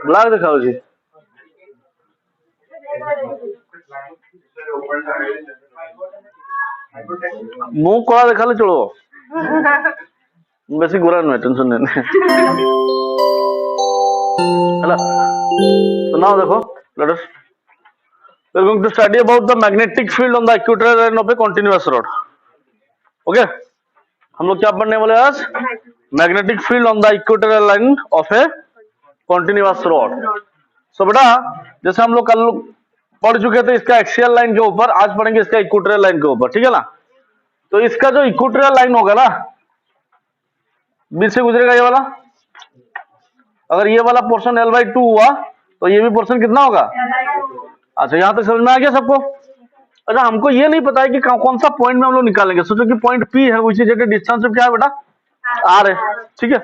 Black दिखाओ जी। मुंह कड़ा देखा ले चलो बेसिक बुरा नहीं टेंशन नहीं है। So now देखो let us we are going to study about the magnetic field on the equatorial line of a continuous rod. Okay, हम लोग क्या पढ़ने वाले आज? Magnetic field on the equatorial line of a continuous rod. So बेटा जैसे हम लोग कल पढ़ चुके थे इसका एक्सियल लाइन के ऊपर, आज पढ़ेंगे इसका इक्वेटोरियल लाइन के ऊपर, ठीक है ना। तो इसका जो इक्वेटोरियल लाइन होगा ना, बीच से गुजरेगा ये वाला, अगर ये वाला पोर्शन L/2 हुआ तो ये भी पोर्शन कितना होगा? अच्छा यहां तक समझ में आ गया सबको? अच्छा हमको ये नहीं पता है कि कौन सा पॉइंट में हम लोग निकालेंगे। सोचो कि पॉइंट P है, which is at a distance of क्या है बेटा? R है, ठीक है,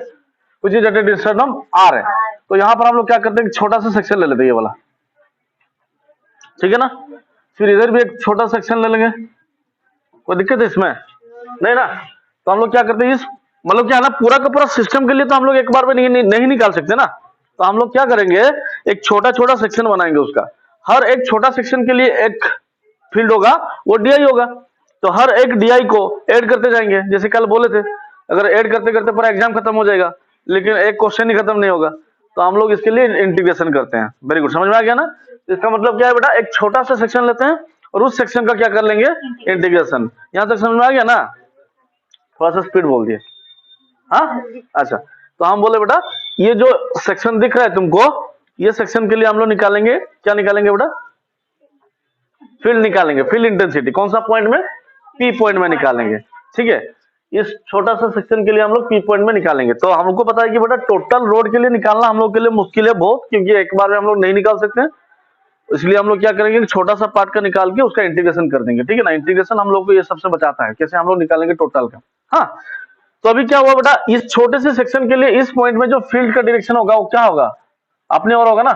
which is at a distance of R है। तो यहाँ पर हम लोग क्या करते हैं, छोटा सा सेक्शन ले लेते हैं ये वाला, ठीक है ना। फिर इधर भी एक छोटा सेक्शन ले लेंगे, कोई दिक्कत है इसमें? नहीं ना। तो हम लोग क्या करते हैं, इस मतलब क्या है ना, पूरा का पूरा सिस्टम के लिए तो हम लोग एक बार में नहीं निकाल सकते ना। तो हम लोग क्या करेंगे, एक छोटा छोटा सेक्शन बनाएंगे उसका। हर एक छोटा सेक्शन के लिए एक फील्ड होगा, वो DI होगा। तो हर एक DI को ऐड करते जाएंगे, जैसे कल बोले थे, अगर ऐड करते करते पूरा एग्जाम खत्म हो जाएगा लेकिन एक क्वेश्चन ही खत्म नहीं होगा। तो हम लोग इसके लिए इंटीग्रेशन करते हैं। वेरी गुड, समझ में आ गया ना। इसका मतलब क्या है बेटा, एक छोटा सा सेक्शन लेते हैं और उस सेक्शन का क्या कर लेंगे, इंटीग्रेशन। यहां तक समझ में आ गया ना? थोड़ा सा स्पीड बोल दिए। हाँ अच्छा, तो हम बोले बेटा ये जो सेक्शन दिख रहा है तुमको, ये सेक्शन के लिए हम लोग निकालेंगे, क्या निकालेंगे बेटा? फील्ड निकालेंगे, फील्ड इंटेंसिटी। कौन सा पॉइंट में? P पॉइंट में निकालेंगे, ठीक है। इस छोटा सा सेक्शन के लिए हम लोग P पॉइंट में निकालेंगे। तो हमको पता है कि बेटा टोटल रोड के लिए निकालना हम लोग के लिए मुश्किल है बहुत, क्योंकि एक बार में हम लोग नहीं निकाल सकते हैं। इसलिए हम लोग क्या करेंगे, छोटा सा पार्ट का निकाल के उसका इंटीग्रेशन कर देंगे, ठीक है ना। इंटीग्रेशन हम लोग को ये सबसे बचाता है, कैसे हम लोग निकालेंगे टोटल का। हाँ, तो अभी क्या हुआ बेटा, इस छोटे से सेक्शन के लिए इस पॉइंट में जो फील्ड का डायरेक्शन होगा वो क्या होगा? अपने ओर होगा ना।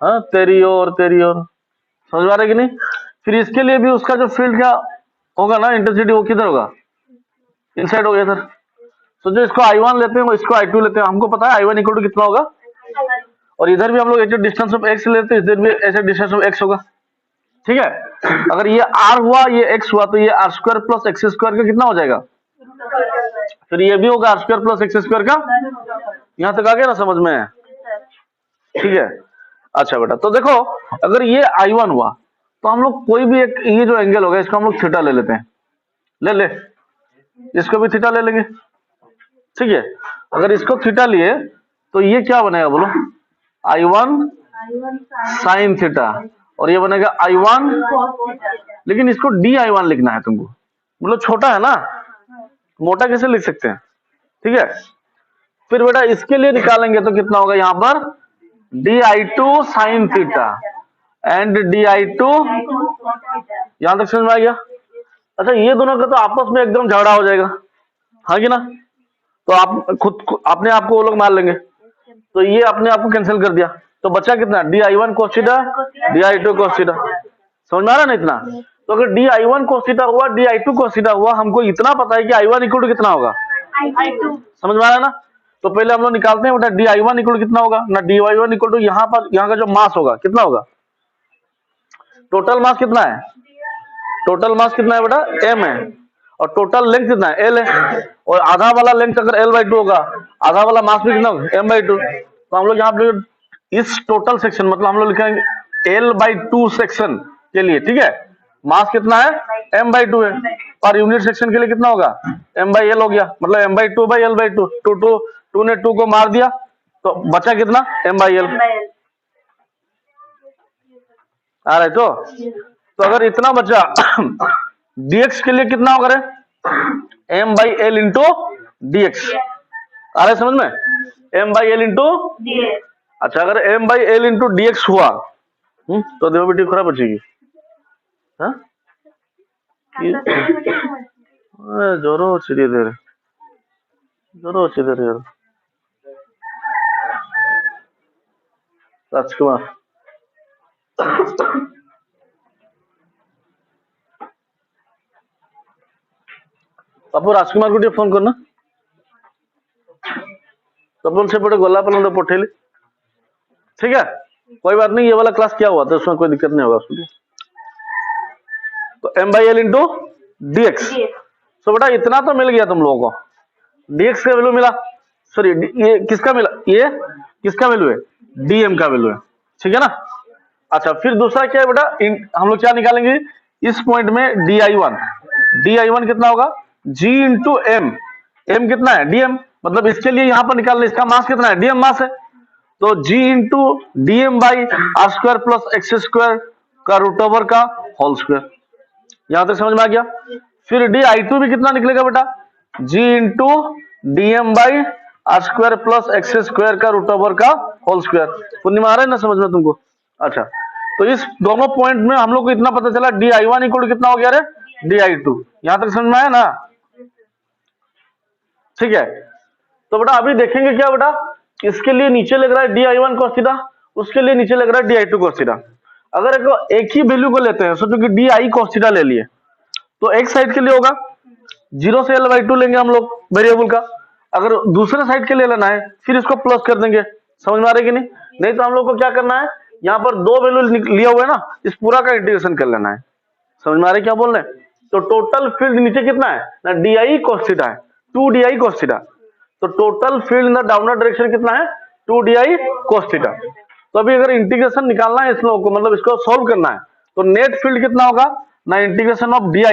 हाँ, तेरी ओर, तेरी ओर, समझ आ रहा है कि नहीं। फिर इसके लिए भी उसका जो फील्ड क्या होगा ना, इंटेंसिटी, वो किधर होगा? इनसाइड होगा इधर। तो जो इसको I1 लेते हैं वो इसको I2 लेते हैं। हमको पता है I1 इक्वल टू कितना होगा, और इधर भी हम लोग एक डिस्टेंस ऑफ x लेते हैं, इधर भी ऐसे डिस्टेंस ऑफ x होगा, ठीक है। अगर ये r हुआ, ये x हुआ, तो ये r² प्लस x स्क्वायर का कितना हो जाएगा? फिर ये भी होगा r² प्लस x स्क्वायर का। यहां तक आ गया ना समझ में? ठीक है। अच्छा बेटा, तो देखो अगर ये I1 हुआ तो हम लोग कोई भी एक, ये जो एंगल होगा इसको हम लोग थीटा ले लेते हैं, ले इसको भी थीटा ले लेंगे, ठीक है। अगर इसको थीटा लिए तो ये क्या बनेगा बोलो? I1 साइन थीटा, और ये बनेगा I1, लेकिन इसको DI1 लिखना है तुमको, मतलब छोटा है ना, मोटा कैसे लिख सकते हैं, ठीक है। फिर बेटा इसके लिए निकालेंगे तो कितना होगा यहाँ पर? DI2 sine theta and DI2, यहां तक समझ में आ गया? अच्छा ये दोनों का तो आपस में एकदम झगड़ा हो जाएगा, हाँ कि ना। तो आप खुद अपने आप को वो लोग मार लेंगे, तो ये अपने आप को कैंसिल कर दिया, तो बचा कितना? DI1 cos theta, DI2 cos theta. समझ में आ रहा ना इतना? तो अगर DI1 cos थीटा हुआ, DI2 cos थीटा हुआ, हमको इतना पता है कि I1 इक्वल टू कितना होगा, समझ में आ रहा है ना। तो पहले हम लोग निकालते हैं बेटा DI1 इक्वल टू कितना होगा ना, DI1 इक्वल टू यहाँ पर, यहाँ का जो मास होगा कितना होगा? टोटल मास कितना है? टोटल मास कितना है बेटा? m है, और टोटल लेंथ कितना है? l है, और आधा वाला लेंथ अगर L/2 होगा, आधा वाला मास भी कितना होगा? m/2। तो हम लोग यहाँ पे इस टोटल सेक्शन, मतलब हम लोग लिखेंगे L/2 सेक्शन के लिए, ठीक है, मास कितना है? m/2 है। पर यूनिट सेक्शन के लिए कितना होगा? m/l हो गया, मतलब m/2/L/2। टू ने 2 को मार दिया तो बचा कितना? m/l आ रहा है। तो अगर इतना बचा dx के लिए कितना होगा रे? m/l इंटू dx, आ रहा है समझ में? m/l इंटू, अच्छा अगर m/l इंटू dx हुआ तो देखो बेटी खराब बचेगी। हाँ जोरो चिड़िया दे रहे, जोरो चिड़िया दे रहे राजकुमार। बापू राजकुमार को टे फोन करना, तपन से पटे गला पलंद पठेली। ठीक है, कोई बात नहीं, ये वाला क्लास क्या हुआ था उसमें कोई दिक्कत नहीं होगा उसमें। तो m by L into D x. So बेटा इतना तो मिल गया तुम लोगों को, dx का वैल्यू मिला, सॉरी ये किसका मिला, ये किसका वैल्यू है, dm का वैल्यू है, ठीक है ना। अच्छा फिर दूसरा क्या है बेटा, हम लोग क्या निकालेंगे इस पॉइंट में, di1 कितना होगा, g इंटू एम, एम कितना है dm, मतलब इसके लिए यहां पर निकालना, इसका मास कितना है, dm मास है, तो g into D M by are square plus x square का रूट ओवर का होल स्क्वायर। यहां तक समझ में आ गया। फिर di2 भी कितना निकलेगा बेटा, g into D M by are square plus x square का रूट ओवर का होल स्क्वायर। पूर्णिमा आ रहा है ना समझ में तुमको। अच्छा तो इस दोनों पॉइंट में हम लोग को इतना पता चला, di1 इक्वल कितना हो गया रे, di2। यहां तक समझ में आया ना, ठीक है। तो बेटा अभी देखेंगे क्या बेटा, इसके लिए नीचे लग रहा है di1 cos थीटा, उसके लिए नीचे लग रहा है di2 cos थीटा। अगर एक ही वैल्यू को लेते हैं, सोचो कि di cos थीटा ले लिए, तो एक साइड के लिए होगा 0 से l/2 लेंगे हम लोग वेरिएबल का, अगर दूसरे साइड के लिए लेना है फिर इसको प्लस कर देंगे। समझ में आ रही कि नहीं, नहीं तो हम लोग को क्या करना है, यहाँ पर दो वैल्यू लिया हुआ है ना, इस पूरा का इंटीग्रेशन कर लेना है। समझ में आ रही क्या बोल रहे हैं। तो टोटल फील्ड नीचे कितना है ना, di cos थीटा है, 2di cos थीटा। तो total field in the downward direction कितना है, 2di cos थीटा। तो अभी अगर इंटीग्रेशन निकालना है इस लोगों को, मतलब इसको सॉल्व करना है, तो नेट फील्ड कितना होगा ना, integration of di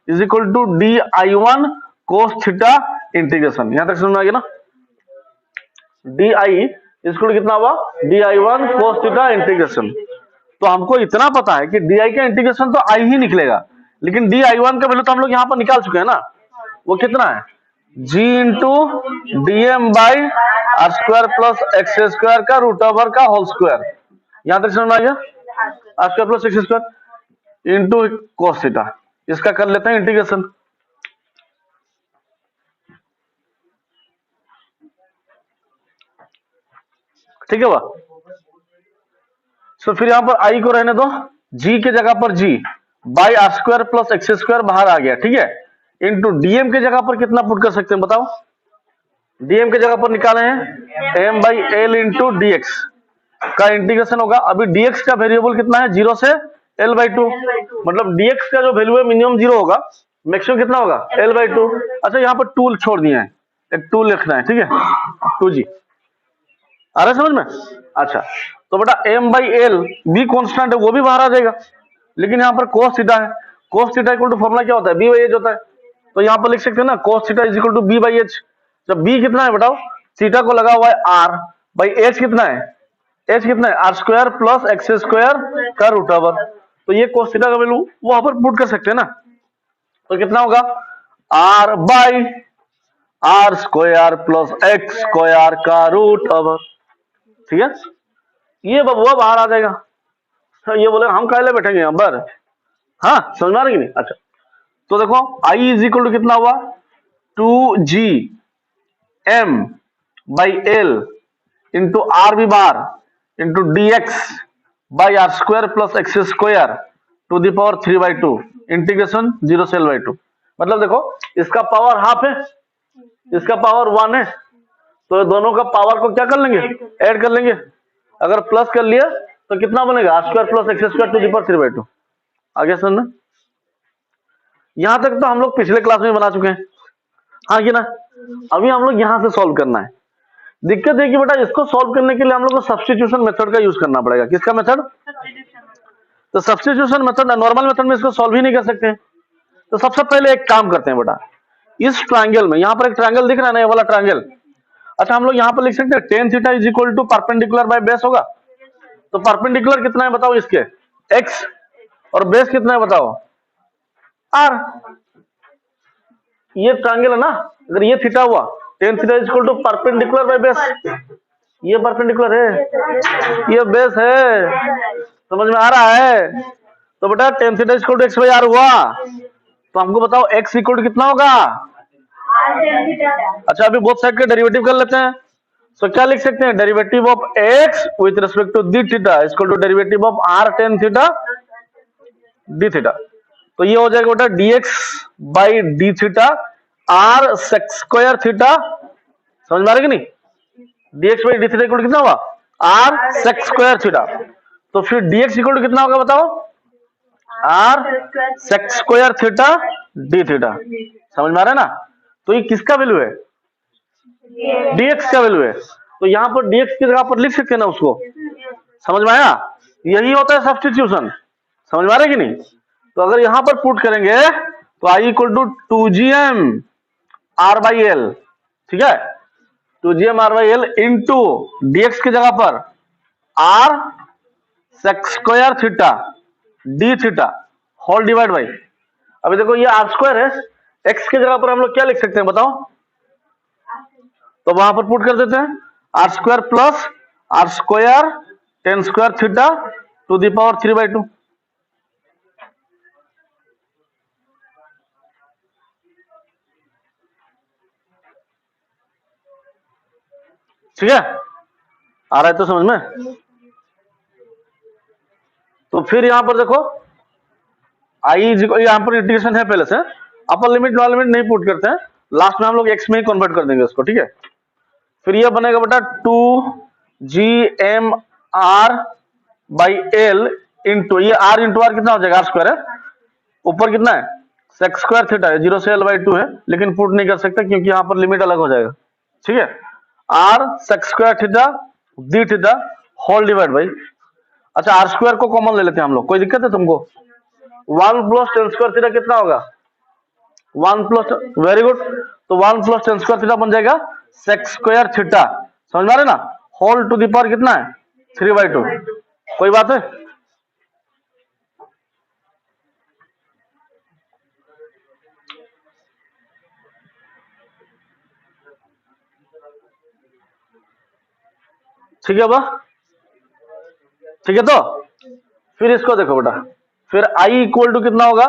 is equal to di1 cos theta integration. यहां तक समझ में आ गया ना, di इसको कितना हुआ, di1 cos थीटा इंटीग्रेशन। तो हमको इतना पता है कि di का इंटीग्रेशन तो i ही निकलेगा, लेकिन di1 का वैल्यू तो हम लोग यहां पर निकाल चुके हैं ना, वो कितना है, g into D M by are square plus x square का रूट ओवर का होल स्क्वायर। यहां तक समझ में आ गया, R square plus x square into cos theta. इसका कर लेते हैं इंटीग्रेशन। ठीक है वह, तो फिर यहां पर i को रहने दो, g के जगह पर g by are square plus x square बाहर आ गया, ठीक है, इंटू डीएम के जगह पर कितना पुट कर सकते हैं बताओ, डीएम के जगह पर निकाले हैं M by L into D X का इंटीग्रेशन होगा। अभी dx का वेरिएबल कितना है, 0 से l/2, मतलब dx का जो वैल्यू है मिनिमम 0 होगा, मैक्सिमम कितना होगा l/2। अच्छा यहाँ पर 2 छोड़ दिए हैं, एक 2 लिखना है, ठीक है, 2g आ रहा है समझ में। अच्छा तो बेटा m बाई एल भी कॉन्स्टेंट है, वो भी बाहर आ जाएगा, लेकिन यहाँ पर cos थीटा है, cos theta equal to formula क्या होता है, b बाई एच होता है। तो यहाँ पर लिख सकते हैं ना cos theta is equal to b by H. जब b कितना है बताओ, थीटा को लगा हुआ है r बाई एच कितना है, एच कितना है R square plus x square का रूट ओवर। तो ये cos थीटा का वैल्यू वहां पर पुट कर सकते हैं ना, तो कितना होगा r by are square plus x square का रूट ओवर, ठीक है। ये बबुआ बाहर आ जाएगा। ये बोले हम काहे बैठेंगे यहाँ पर, हाँ समझ में आ रही नहीं। अच्छा तो देखो i इज इक्वल टू कितना हुआ, 2g m by L into r भी बार into D x by are square plus x square to the power 3/2 integration 0 से l/2। मतलब देखो इसका पावर हाफ है, इसका पावर 1 है, तो दोनों का पावर को क्या कर लेंगे, ऐड कर लेंगे। अगर प्लस कर लिया तो कितना बनेगा, R square plus x square to the power 3/2। आगे सुनना, यहां तक तो हम लोग पिछले क्लास में बना चुके हैं, हाँ कि ना। अभी हम लोग यहां से सॉल्व करना है। दिक्कत है कि बेटा इसको सॉल्व करने के लिए हम लोग को सब्स्टिट्यूशन मेथड का यूज करना पड़ेगा। किसका मेथड, तो सब्स्टिट्यूशन मेथड, नॉर्मल मेथड में इसको सॉल्व ही नहीं कर सकते। तो सबसे पहले एक काम करते हैं बेटा, इस ट्रायंगल में, यहां पर एक ट्रायंगल दिख रहा है ना, ये वाला ट्रायंगल। अच्छा हम लोग यहां पर लिख सकते हैं tan theta is equal to perpendicular by base होगा। तो परपेंडिकुलर कितना है बताओ इसके, x, और बेस कितना है बताओ r। ये ट्रायंगल है ना, अगर ये थीटा हुआ, tan theta is equal to perpendicular by base, ये परपेंडिकुलर है, ये बेस है, समझ में आ रहा है। तो बेटा tan theta is equal to x by r हुआ, तो हमको बताओ x इक्वल टू कितना होगा। अच्छा अभी बोथ साइड के डेरिवेटिव कर लेते हैं। सो क्या लिख सकते हैं, derivative of x with respect to D theta is equal to derivative of r tan theta D theta. तो ये हो जाएगा बेटा dx by D theta r sec square theta, समझ में आ रहा है कि नहीं। dx by D theta equal कितना हुआ आर सेक स्क्वायर थीटा। तो फिर dx इक्वल टू कितना होगा बताओ, R sec square theta D theta. समझ में आ रहा है ना? तो ये किसका वैल्यू है, dx का वैल्यू है। तो यहाँ पर dx की जगह पर लिख सकते हैं ना उसको। समझ में आया? यही होता है सब्स्टिट्यूशन। समझ में आ रहा है कि नहीं? तो अगर यहां पर पुट करेंगे तो I equal to 2gm r by l, ठीक है, 2gm r by L into dx की जगह पर r sec square theta D theta whole divide by, अभी देखो ये आर स्क्वायर है, एक्स की जगह पर हम लोग क्या लिख सकते हैं बताओ, तो वहां पर पुट कर देते हैं R square plus R square tan square theta to the power 3/2। ठीक है, आ रहा है तो समझ में? तो फिर यहां पर देखो आई यहां पर इंटीग्रेशन है पहले से, अपर लिमिट लोअर लिमिट नहीं पुट करते हैं, लास्ट में हम लोग एक्स में ही कन्वर्ट कर देंगे उसको। ठीक है, फिर यह बनेगा बेटा 2gm r by L into ये r इंटू आर कितना हो जाएगा, आर स्क्वायर है, ऊपर कितना है सेक स्क्वायर थीटा है, 0 से l बाई 2 है, लेकिन पुट नहीं कर सकते क्योंकि यहां पर लिमिट अलग हो जाएगा। ठीक है, r sec square theta D theta whole divide by, अच्छा आर स्क्वायर को कॉमन ले लेते हैं हम लोग, कोई दिक्कत है तुमको? 1 प्लस टेन स्क्वायर थीटा कितना होगा, 1 प्लस, वेरी गुड, तो 1 प्लस टेन स्क्वायर थीटा बन जाएगा सेक स्क्वायर थीटा, समझ में आ रहे ना, होल टू द पावर कितना है 3/2। कोई बात है? ठीक है बा, ठीक है, तो फिर इसको देखो बेटा, फिर आई इक्वल टू कितना होगा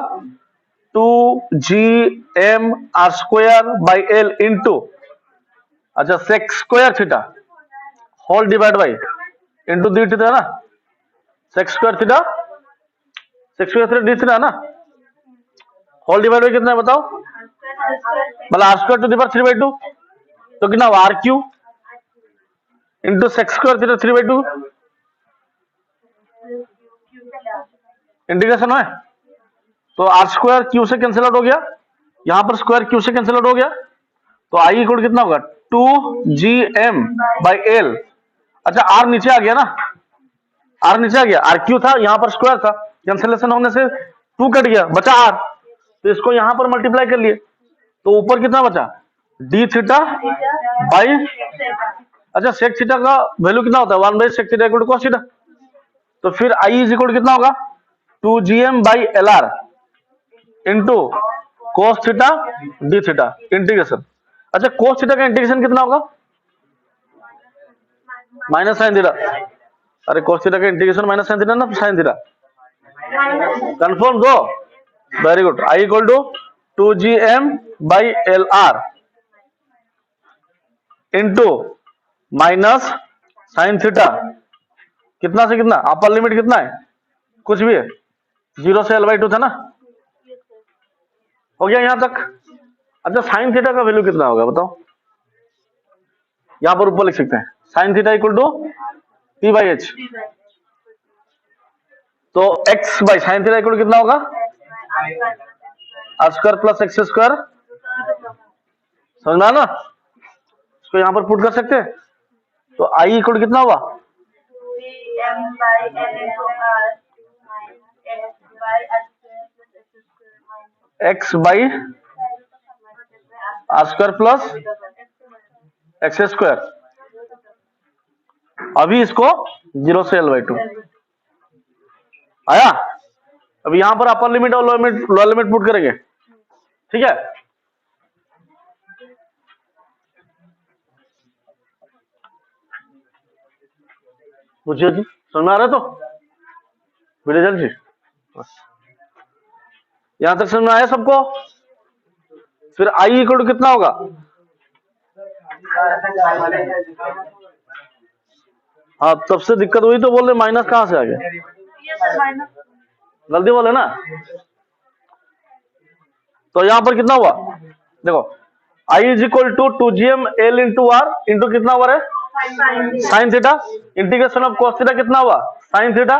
2gm r square by L into, अच्छा sec square theta whole divide by into d theta ना, sec square theta D theta ना, होल डिवाइड बाई कितना है बताओ, मतलब r square to the power 3/2, तो कितना हुआ r cube into sec square theta 3/2, integration है, तो आर स्क्वायर क्यू से कैंसिल आउट हो गया, यहां पर स्क्वायर क्यू से कैंसिल आउट हो गया, तो आई इक्वल कितना होगा 2gm बाई एल, अच्छा आर नीचे आ गया ना, आर नीचे आ गया, आर क्यू था यहां पर स्क्वायर था, कैंसिलेशन होने से 2 कट गया, बचा आर, तो इसको यहां पर मल्टीप्लाई कर लिए, तो ऊपर कितना बचा डी थीटा बाई, अच्छा सेक थीटा का वैल्यू कितना होता है 1 by sec theta equal to cos theta, तो फिर आई इज इक्वल कितना होगा 2gm by L R into cos theta D theta integration, अच्छा कोस थीटा का इंटीग्रेशन कितना होगा माइनस साइन थीटा, अरे कोस थीटा का इंटीग्रेशन माइनस साइन थीटा ना साइन थीटा, कंफर्म दो, very good, I equal to 2gm by L R into minus sine theta, कितना से कितना, अपर लिमिट कितना है कुछ भी है, 0 से l/2 था ना, हो गया यहां तक। अच्छा साइन थीटा का वैल्यू कितना होगा बताओ, यहां पर ऊपर लिख सकते हैं sign theta equal to p/h, तो x by sine theta equal कितना होगा R square plus x square, समझ में ना, इसको यहां पर पुट कर सकते हैं, तो आई इक्वल कितना हुआ x by are square plus x square, अभी इसको 0 से l/2 आया, अब यहां पर अपर लिमिट और लोअर लिमिट पुट करेंगे। ठीक है, पूछिए जी, समझ में आ रहा है? तो विजय जी यहां तक समझ में आया सबको? फिर आई इक्वल टू कितना होगा, हाँ तब से दिक्कत हुई तो बोल रहे माइनस कहां से आ गया, गलती बोले ना, तो यहां पर कितना हुआ देखो I is equal to 2gm l into are into कितना हुआ है sine theta, integration of cos theta कितना हुआ, साइन थीटा।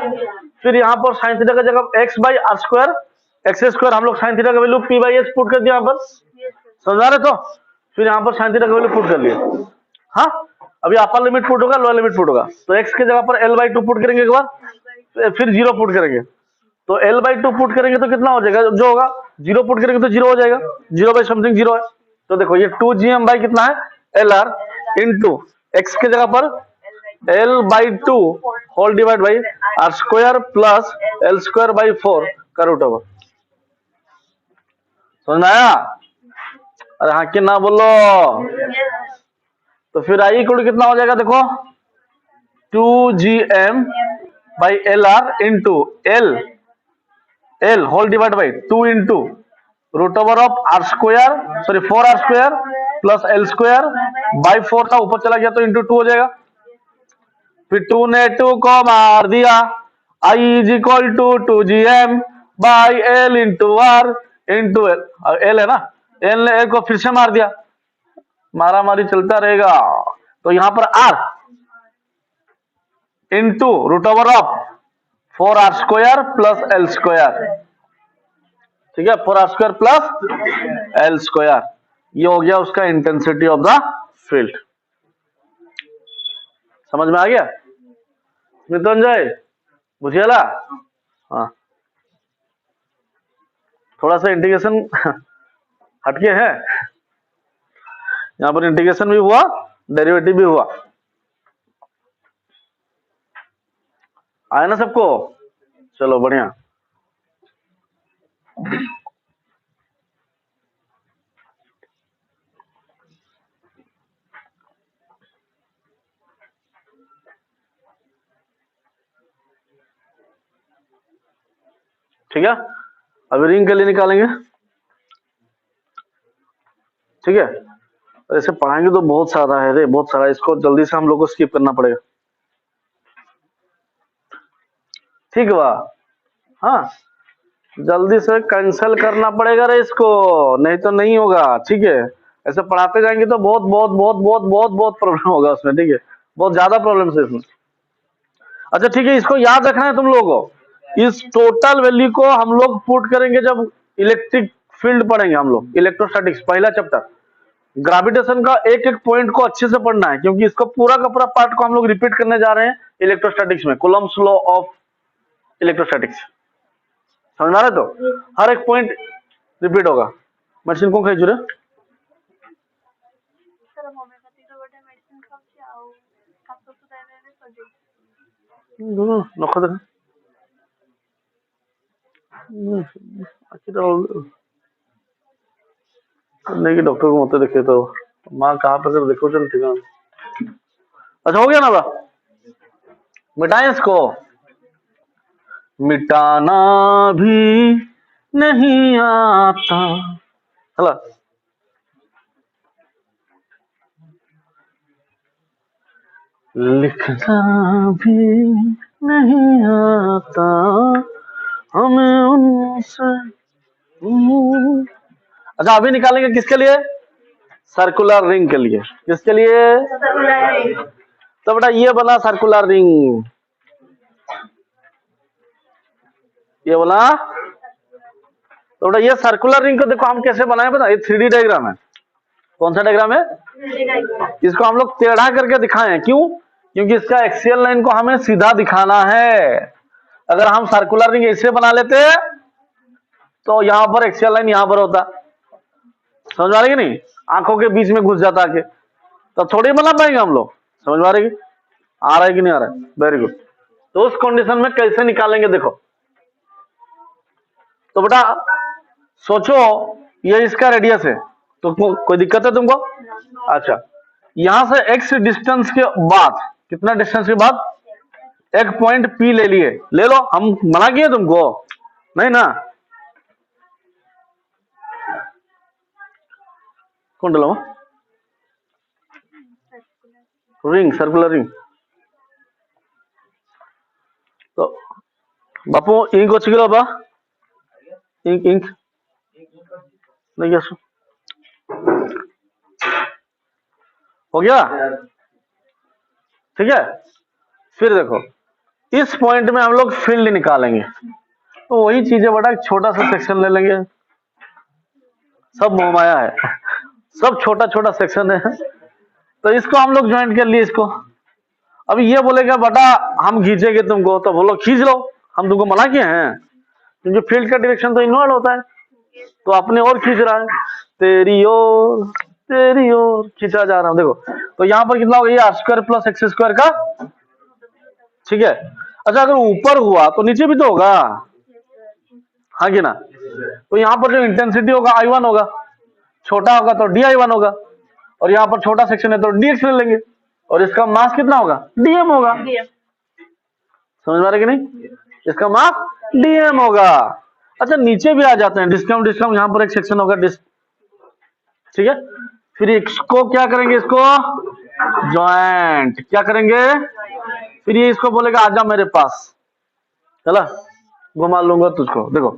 फिर यहाँ पर साइन थीटा का जगह x by are square, X square, हम लोग साइन थीटा का value p by H put कर दिया यहाँ पर, समझा रहे तो। फिर यहाँ पर साइन थीटा का वैल्यू पुट कर लिया। हाँ, अभी अपर लिमिट पुट होगा, लोअर लिमिट पुट होगा। तो x के जगह पर l बाई टू पुट करेंगे एक बार, फिर जीरो पुट करेंगे। तो l बाई टू पुट करेंगे तो कितना हो जाएगा, जो होगा जीरो पुट करेंगे तो जीरो हो जाएगा, जीरो बाई समथिंग जीरो है। तो देखो ये 2gm बाई कितना है, एल आर इंटू एक्स के जगह पर l by two whole divide by are square plus L square by 4 का रूट ओवर। समझ में आया? अरे हाँ कि ना बोलो। तो फिर आई इक्वल कितना हो जाएगा, देखो 2gm by L R into L whole divide by 2 into root over of R square, sorry 4r square plus L square by 4 था, ऊपर चला गया तो इंटू 2 हो जाएगा। फिर 2 ने 2 को मार दिया, i is equal to 2gm by L into are into L है ना, एल ने एल को फिर से मार दिया, मारा मारी चलता रहेगा। तो यहां पर r into root over of 4r square plus L square, ठीक है, 4r square plus L square, ये हो गया उसका इंटेंसिटी ऑफ द फील्ड। समझ में आ गया मृत्युंजय, बुझिएला? हाँ, थोड़ा सा इंटीग्रेशन हटके है, यहां पर इंटीग्रेशन भी हुआ, डेरिवेटिव भी हुआ। आया ना सबको? चलो बढ़िया। ठीक है, अभी रिंग के लिए निकालेंगे, ठीक है। ऐसे पढ़ाएंगे तो बहुत सारा है रे, बहुत सारा, इसको जल्दी से हम लोग को स्किप करना पड़ेगा, ठीक है। हाँ, जल्दी से कैंसिल करना पड़ेगा रे इसको, नहीं तो नहीं होगा, ठीक है। ऐसे पढ़ाते जाएंगे तो बहुत बहुत बहुत बहुत बहुत बहुत प्रॉब्लम होगा उसमें, ठीक है, बहुत ज्यादा प्रॉब्लम है इसमें। अच्छा ठीक है, इसको याद रखना है तुम लोगों को। इस टोटल वैल्यू को हम लोग पुट करेंगे जब इलेक्ट्रिक फील्ड पढ़ेंगे हम लोग, इलेक्ट्रोस्टैटिक्स पहला चैप्टर। ग्रेविटेशन का एक एक पॉइंट को अच्छे से पढ़ना है, क्योंकि इसको पूरा का पूरा पार्ट को हम लोग रिपीट करने जा रहे हैं इलेक्ट्रोस्टैटिक्स में, कूलम्ब्स लॉ ऑफ इलेक्ट्रोस्टैटिक्स। समझ में आ रहा है? तो हर एक पॉइंट रिपीट होगा। मेडिसिन कौन खाई जुरे नख देख नहीं कि डॉक्टर को मत देखे तो माँ कहाँ पर देखो चल, ठीक है। अच्छा हो गया ना बा, मिटाएं इसको, मिटाना भी नहीं आता, चला लिखना भी नहीं आता हमें उनसे। अच्छा अभी निकालेंगे किसके लिए, सर्कुलर रिंग के लिए। किसके लिए? तो बेटा ये बना सर्कुलर रिंग, ये बोला। तो बेटा ये सर्कुलर रिंग को देखो हम कैसे बनाए, बता, ये 3D डायग्राम है। कौन सा डायग्राम है? इसको हम लोग टेढ़ा करके दिखाए हैं, क्यों? क्योंकि इसका एक्सियल लाइन को हमें सीधा दिखाना है। अगर हम सर्कुलर रिंग ऐसे बना लेते तो यहां पर एक्सियल लाइन यहां पर होता, समझ आ रही है नहीं, आंखों के बीच में घुस जाता आके, तो थोड़ी बना पाएंगे हम लोग। समझ में आ रही है? आ रहा है कि नहीं आ रहा है? Very good. तो उस कंडीशन में कैसे निकालेंगे देखो। तो बेटा सोचो ये इसका रेडियस है, तो कोई दिक्कत है तुमको? अच्छा, यहां से x डिस्टेंस के बाद, कितना डिस्टेंस के बाद, एक पॉइंट P ले लिए, ले लो, हम मना किए तुमको? नहीं ना। कौन डालो रिंग, सर्कुलर रिंग। तो बापू इंक अच्छी गिरा बा, इंक इंक नहीं गया, हो गया। ठीक है। फिर देखो इस पॉइंट में हम लोग फील्ड निकालेंगे, तो वही चीजें बड़ा एक छोटा सा सेक्शन ले लेंगे, सब मोहमाया है, सब छोटा छोटा सेक्शन है, तो इसको हम लोग ज्वाइन कर लिए इसको। अभी ये बोलेगा बेटा हम खींचेंगे तुमको, तो बोलो खींच लो, हम तुमको मना किए हैं, क्योंकि फील्ड का डायरेक्शन तो इनवर्ड होता है, तो अपने और खींच रहा है, तेरी ओर खींचा जा रहा हूं। देखो तो यहाँ पर कितना होगा, ये R square plus x square का, ठीक है। अच्छा अगर ऊपर हुआ तो नीचे भी तो होगा, हाँ कि ना। तो यहाँ पर जो इंटेंसिटी होगा I1 होगा, छोटा होगा तो DI1 होगा, और यहाँ पर छोटा सेक्शन है तो DX ले लेंगे, और इसका मास कितना होगा, DM होगा। समझ में आ रहा है कि नहीं, इसका मास DM होगा। अच्छा नीचे भी आ जाते हैं, डिस्काउंट यहाँ पर एक सेक्शन होगा ठीक है। फिर इसको क्या करेंगे, इसको जॉइंट क्या करेंगे, फिर ये इसको बोलेगा आजा मेरे पास, चला घुमा लूंगा तुझको। देखो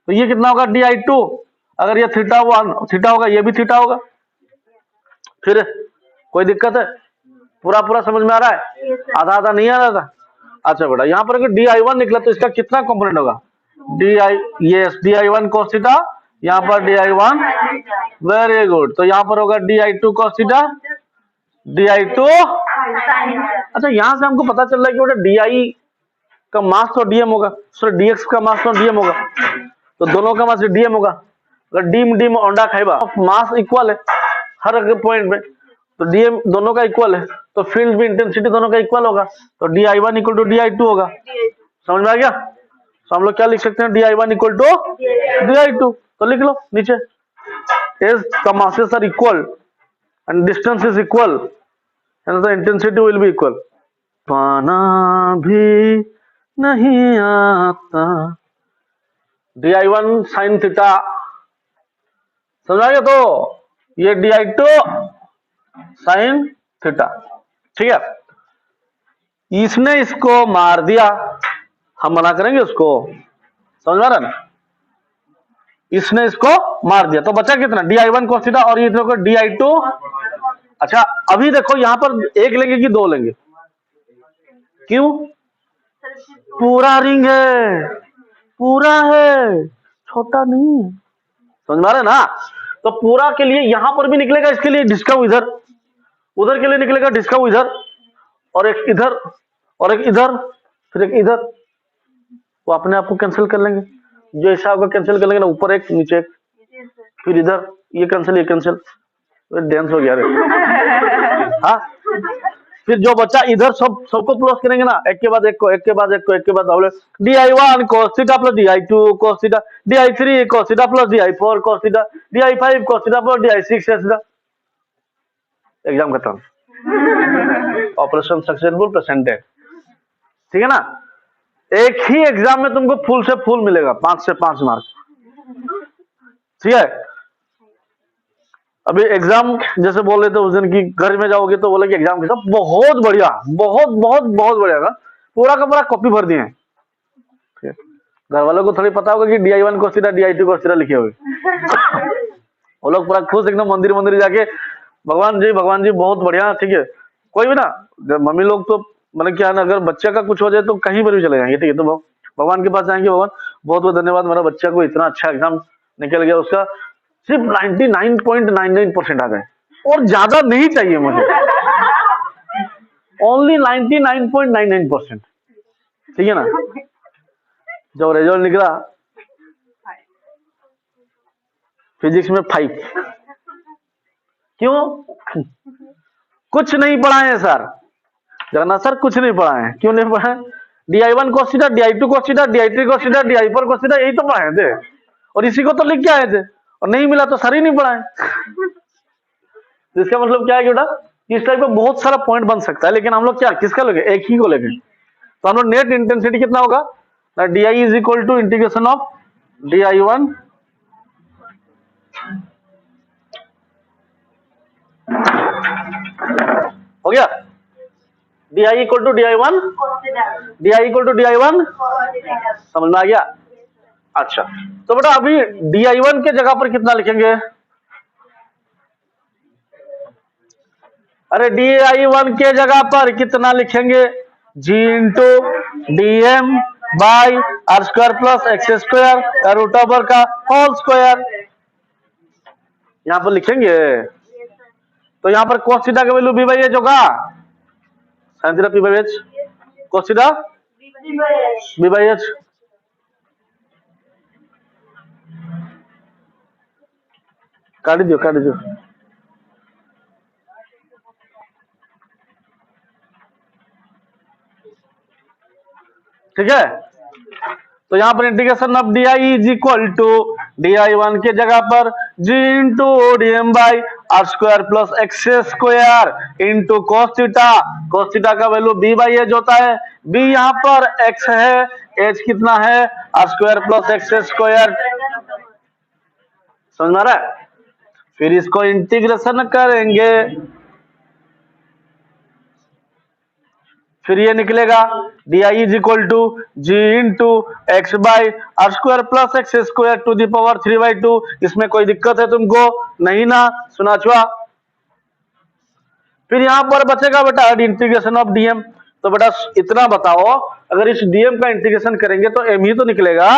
तो ये कितना होगा DI2, अगर ये थीटा होगा, ये भी थीटा होगा। फिर कोई दिक्कत है, पूरा पूरा समझ में आ रहा है, आधा आधा नहीं आ रहा था। अच्छा बेटा यहाँ पर अगर DI1 निकला तो इसका कितना कंपोनेंट होगा, DI1 cos थीटा, यहाँ पर DI1, वेरी गुड, तो यहाँ पर होगा DI2 cos थीटा, DI2। अच्छा यहाँ से हमको पता चल रहा है कि बेटा DI का मास तो DM होगा, सॉरी DX का मास तो DM होगा, तो दोनों का मास DM होगा। अगर डीम अंडा खाइबा, मास इक्वल है हर पॉइंट में, तो DM दोनों का इक्वल है, तो फील्ड भी इंटेंसिटी दोनों का इक्वल होगा, तो DI1 इक्वल टू DI2 होगा। समझ में आ गया, तो हम लोग क्या लिख सकते हैं, DI1 इक्वल टू DI2, तो लिख लो नीचे, as the masses are equal and distance is equal and the intensity will be equal। पाना भी नहीं आता DI1 sin थीटा, समझ आ गया, तो ये DI2 sin थीटा, ठीक है। इसने इसको मार दिया, हम मना करेंगे उसको, समझ में आ रहा है ना, इसने इसको मार दिया, तो बचा कितना DI1 cos थीटा, और ये देखो DI2। अच्छा अभी देखो यहाँ पर एक लेंगे कि दो लेंगे, क्यों, पूरा रिंग है, पूरा है, छोटा नहीं, समझ में आ रहा है ना। तो पूरा के लिए यहां पर भी निकलेगा, इसके लिए डिस्काउंट इधर, उधर के लिए निकलेगा डिस्काउंट इधर, और एक इधर, और एक इधर, फिर एक इधर, वो अपने आप को कैंसिल कर लेंगे, जो ऐसा होगा कैंसिल कर लेंगे ना, ऊपर एक नीचे एक, फिर इधर ये कैंसिल, डांस हो गया रे। हाँ फिर जो बच्चा इधर सबको प्लस करेंगे ना, एक के बाद एक को, एक के बाद एक को, एक के बाद DI1 cos theta plus DI2 cos theta, DI3 cos theta plus DI4 cos theta, DI5 cos theta plus DI6 cos theta, exam खत्म, ऑपरेशन सक्सेसफुल प्रेजेंटेड, ठीक है ना। एक ही एग्जाम में तुमको फुल से फुल मिलेगा, 5 से 5 मार्क, ठीक है। अभी एग्जाम जैसे बोल रहे थे उस दिन की, घर में जाओगे तो बोले कि एग्जाम के सब बहुत बढ़िया, बहुत बढ़िया था, पूरा का पूरा कॉपी भर दिए हैं, घर वालों को थोड़ी पता होगा कि DI1 cos theta DI2 cos theta लिखे हुए, वो लोग पूरा खुश एकदम मंदिर जाके भगवान जी बहुत बढ़िया, ठीक है। कोई भी ना, मम्मी लोग तो मतलब क्या है ना, अगर बच्चे का कुछ हो जाए तो कहीं पर भी चले जाएंगे, ठीक है, तो भगवान के पास जाएंगे, भगवान बहुत बहुत धन्यवाद, मेरा बच्चा को इतना अच्छा एग्जाम निकल गया, उसका सिर्फ 99.99% आ गए, और ज्यादा नहीं चाहिए मुझे, ओनली 99.99%, ठीक है ना। जब रिजल्ट निकला फिजिक्स में 5, क्यों, कुछ नहीं पढ़ाए सर, जगन्नाथ सर कुछ नहीं पढ़ाए, क्यों नहीं पढ़ाए, DI1 cos theta DI2 cos theta DI3 cos theta DI4 cos theta, यही तो पढ़ाए थे, और इसी को तो लिख के आए थे, और नहीं मिला तो सर ही नहीं पढ़ाए। इसका मतलब क्या है कि बेटा इस टाइप का बहुत सारा पॉइंट बन सकता है, लेकिन हम लोग क्या किसका लेंगे, एक ही को लेंगे, तो हम लोग नेट इंटेंसिटी कितना होगा, DI is equal to integration of DI1 हो गया, DI equal to DI1, DI equal to DI1, समझ में आ गया। अच्छा तो बेटा अभी DI1 के जगह पर कितना लिखेंगे, अरे di1 के जगह पर कितना लिखेंगे, g into D M by are square plus x square root over का होल स्क्वायर, यहां पर लिखेंगे। तो यहां पर cos थीटा का वैल्यू b बाई एच होगा, sin theta p by H, cos theta b by H. काट दियो काट दियो। ठीक है, तो यहां पर integration of D I is equal to di1 के जगह पर g into D M by are square plus x square into cos theta का वैल्यू b बाई एच होता है, b यहां पर x है, h कितना है R square plus x square, समझ में आ रहा है। फिर इसको इंटीग्रेशन करेंगे, फिर ये निकलेगा D I is equal to G into X by are square plus x square to the power 3/2। इसमें कोई दिक्कत है तुमको नहीं ना, सुना छुआ। फिर यहां पर बचेगा बेटा इंटीग्रेशन ऑफ डीएम, तो बेटा इतना बताओ, अगर इस डीएम का इंटीग्रेशन करेंगे तो एम ही तो निकलेगा,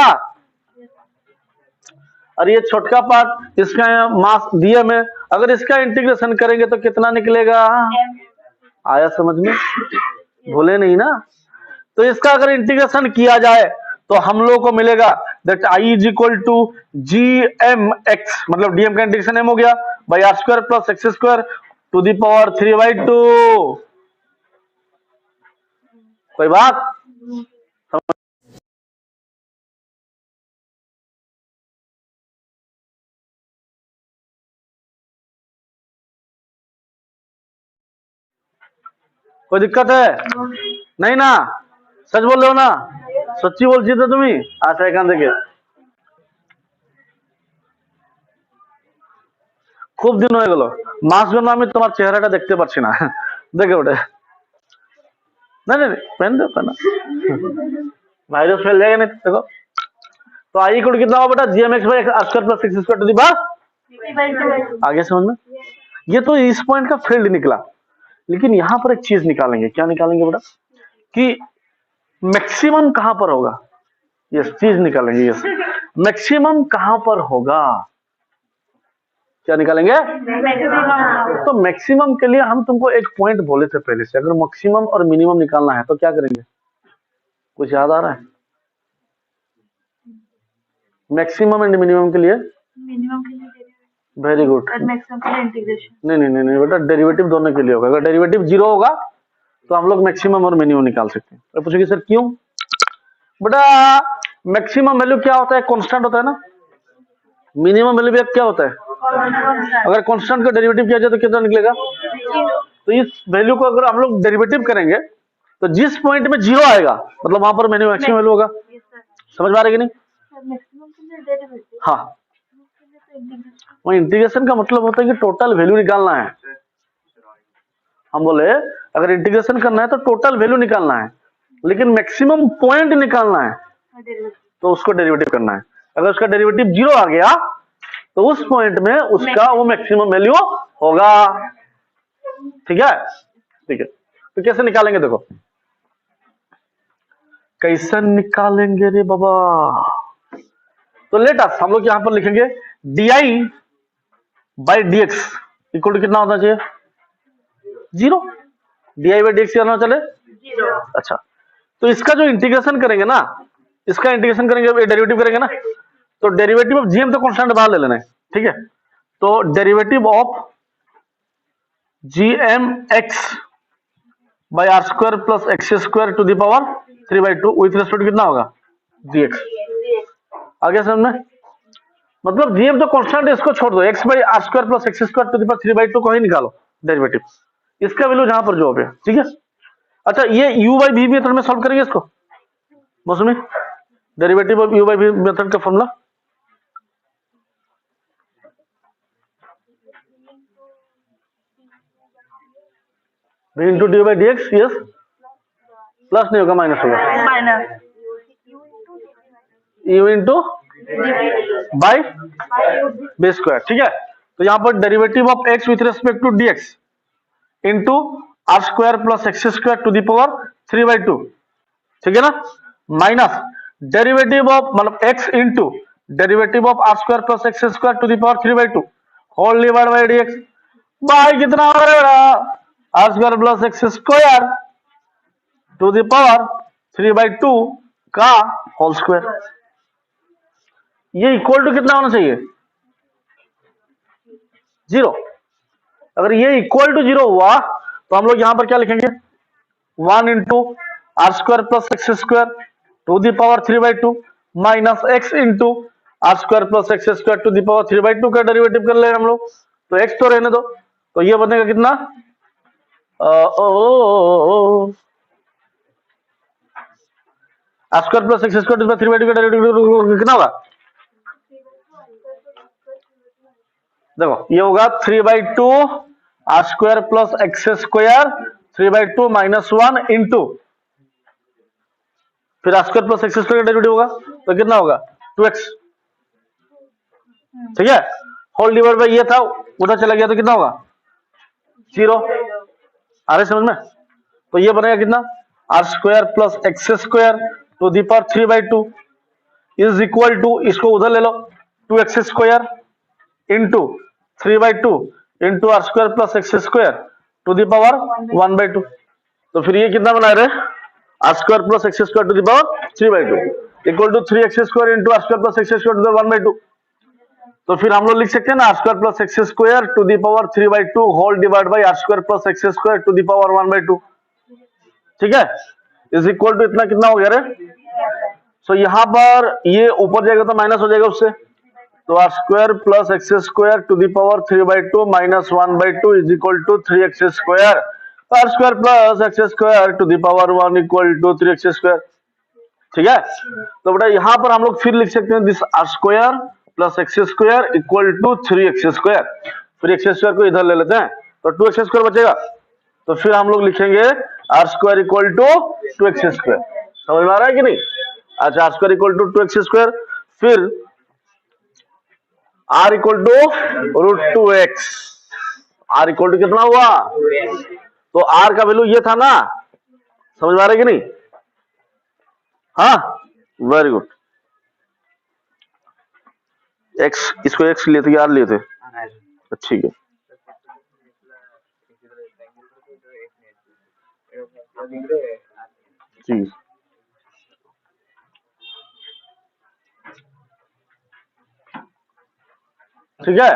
और ये छोटका पार्ट इसका मास डीएम है, अगर इसका इंटीग्रेशन करेंगे तो कितना निकलेगा, आया समझ में, भूले नहीं ना। तो इसका अगर इंटीग्रेशन किया जाए तो हम लोग को मिलेगा that I is equal to G M X, मतलब डीएम का इंटीग्रेशन एम हो गया by are square plus x square to the power 3/2। कोई बात, कोई दिक्कत है नहीं ना, सच बोल रहे हो ना, सच्ची बोल थे तुम्हें अच्छा एखान থেকে খুব দিন হয়ে গেল, মাস জন্য আমি তোমার চেহারাটা দেখতে পাচ্ছি না, দেখে ওটা नहीं नहीं पहन दो पहना, वायरस फैल जाएगा नहीं। देखो तो आई इक्वल कितना होगा बेटा, GMx by are square plus x square to the power, आगे समझ में। ये तो इस पॉइंट का फील्ड निकला, लेकिन यहां पर एक चीज निकालेंगे, क्या निकालेंगे बेटा, कि मैक्सिमम कहां पर होगा, ये चीज निकालेंगे, यस मैक्सिमम कहां पर होगा, क्या निकालेंगे, तो मैक्सिमम के लिए हम तुमको एक पॉइंट बोले थे पहले से, अगर मैक्सिमम और मिनिमम निकालना है तो क्या करेंगे, कुछ याद आ रहा है, मैक्सिमम एंड मिनिमम के लिए, वेरी गुड, नहीं नहीं नहीं बेटा डेरिवेटिव दोनों के लिए होगा, अगर डेरिवेटिव 0 होगा तो हम लोग मैक्सिमम और मिनिमम निकाल सकते हैं। तो पूछेंगे सर क्यों, बेटा मैक्सिमम वैल्यू क्या होता है, कांस्टेंट होता है ना, मिनिमम वैल्यू क्या होता है, अगर कांस्टेंट का डेरिवेटिव किया जाए तो कितना निकलेगा, तो इस वैल्यू को अगर हम लोग डेरिवेटिव करेंगे तो जिस पॉइंट में 0 आएगा मतलब वहां पर मैक्सिमम वैल्यू होगा, समझ में आ रहा है कि नहीं, हाँ वो इंटीग्रेशन का मतलब होता है कि टोटल वैल्यू निकालना है, हम बोले अगर इंटीग्रेशन करना है तो टोटल वैल्यू निकालना है, लेकिन मैक्सिमम पॉइंट निकालना है तो उसको डेरिवेटिव करना है, अगर उसका डेरिवेटिव 0 आ गया तो उस पॉइंट में उसका वो मैक्सिमम वैल्यू होगा, ठीक है, ठीक है। तो कैसे निकालेंगे, देखो कैसे निकालेंगे रे बाबा, तो लेट अस हम लोग यहां पर लिखेंगे D by D X equal to कितना होना चाहिए, 0, D I by D X कितना चले 0। अच्छा तो इसका जो इंटीग्रेशन करेंगे ना, इसका इंटीग्रेशन करेंगे, डेरिवेटिव करेंगे ना, तो डेरिवेटिव ऑफ जीएम तो कांस्टेंट बाहर ले लेना है, ठीक है, तो derivative of G M X by are square plus x square to the power 3/2 with respect कितना होगा dx, आगे समझ में, मतलब जीएम तो कांस्टेंट है, इसको छोड़ दो, X by are square plus x square to the power 3/2 को ही निकालो डेरिवेटिव, इसका वैल्यू जहां पर जो है, ठीक है। अच्छा ये u बाई v मेथड में सॉल्व करेंगे इसको, मौसमी derivative of u by v method का formula, v into d by D x, yes plus नहीं होगा माइनस होगा, u into by b square, ठीक है। तो यहां पर derivative of x with respect to dx into are square plus x square to the power 3/2, ठीक है ना, माइनस डेरिवेटिव ऑफ मतलब x into derivative of R square plus x square to the power 3/2 whole divide by dx by कितना हो रहा है R square plus x square to the power 3/2 का whole square. ये इक्वल टू कितना होना चाहिए, 0। अगर ये इक्वल टू 0 हुआ तो हम लोग यहां पर क्या लिखेंगे, 1 into are square plus x square to the power 3/2 minus X into are square plus x square to the power 3/2 का डेरिवेटिव कर ले हम लोग, तो एक्स तो रहने दो, तो ये बनेगा कितना are square plus x square to the power 3/2 का डेरिवेटिव कितना होगा, देखो ये होगा 3/2 r square plus x square 3/2 minus 1 into फिर r square plus x square का डेरिवेटिव होगा तो कितना होगा 2x, ठीक है, होल डिवाइड बाय ये था उधर चला गया तो कितना होगा 0। आ रहे समझ में, तो ये बनेगा कितना are square plus x square to the power 3/2 is equal to, इसको उधर ले लो 2x square into 3/2 into are square plus x square to the power 1/2, तो फिर ये कितना बना रहे R square plus x square to the power 3/2 equal to 3x square into are square plus x square to the 1/2, तो फिर हम लोग लिख सकते हैं ना are square plus x square to the power 3/2 whole divide by are square plus x square to the power 1/2, ठीक है, इज इक्वल टू इतना कितना हो गया रे, सो यहां पर ये ऊपर जाएगा तो माइनस हो जाएगा उससे, तो are square plus x square to the power 3/2 minus 1/2 is equal to 3x square, R square plus x square to the power 1 equal to 3x square, ठीक है। तो बेटा यहां पर हम लोग फिर लिख सकते हैं this R square plus x square equal to 3x square, फिर एक्स स्क्वायर को इधर ले लेते हैं तो 2x स्क्वायर बचेगा, तो फिर हम लोग लिखेंगे r square equal to 2x square, समझ में आ रहा है कि नहीं, अच्छा are square equal to 2x square, फिर r equal to √2x, r equal to कितना हुआ, तो आर का वैल्यू ये था ना, समझ में आ रहा है कि नहीं, हाँ वेरी गुड, एक्स इसको एक्स लिए थे आर लिए थे, ठीक है, जी ठीक है।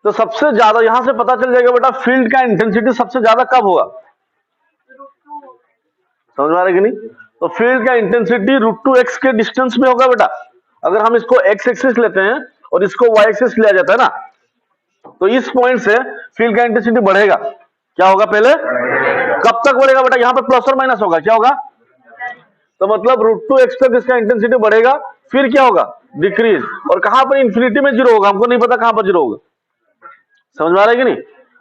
तो सबसे ज्यादा यहां से पता चल जाएगा बेटा फील्ड का इंटेंसिटी सबसे ज्यादा कब होगा, समझ में आ रहा है कि नहीं, तो फील्ड का इंटेंसिटी √2x के डिस्टेंस में होगा बेटा, अगर हम इसको x एक्सिस लेते हैं और इसको y एक्सिस लिया जाता है ना, तो इस पॉइंट से फील्ड का इंटेंसिटी बढ़ेगा, क्या होगा पहले, कब तक बढ़ेगा बेटा, यहां पर प्लस और माइनस होगा, क्या होगा, तो मतलब √2x तक इसका इंटेंसिटी बढ़ेगा, फिर क्या होगा डिक्रीज, और कहां पर इंफिनिटी में 0 होगा, हमको नहीं पता कहां पर 0 होगा, समझ में आ रहा है कि नहीं,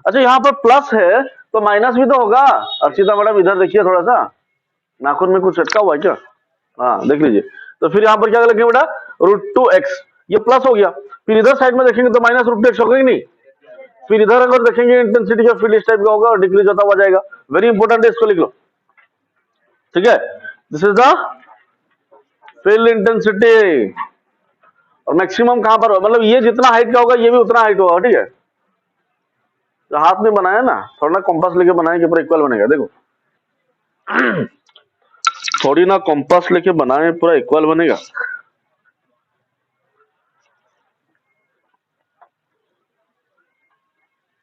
अच्छा यहां पर प्लस है तो माइनस भी तो होगा, अर्चिता मैडम इधर देखिए थोड़ा सा, नाखून में कुछ अटका हुआ है क्या, हाँ देख लीजिए, तो फिर यहां पर क्या लिखेंगे बेटा √2x, ये प्लस हो गया, फिर इधर साइड में देखेंगे तो माइनस √2x होगा ही नहीं, फिर इधर अगर देखेंगे इंटेंसिटी का फील्ड इस टाइप का होगा और डिक्रीज होता हुआ जाएगा, वेरी इंपॉर्टेंट है, इसको लिख लो, ठीक है, this is the field intensity, और मैक्सिमम कहां पर, मतलब ये जितना हाइट का होगा ये भी उतना हाइट होगा, ठीक है, तो हाथ में बनाया ना, थोड़ा ना कॉम्पास लेके बनाए कि पूरा इक्वल बनेगा, देखो थोड़ी ना कॉम्पास लेके बनाए पूरा इक्वल बनेगा,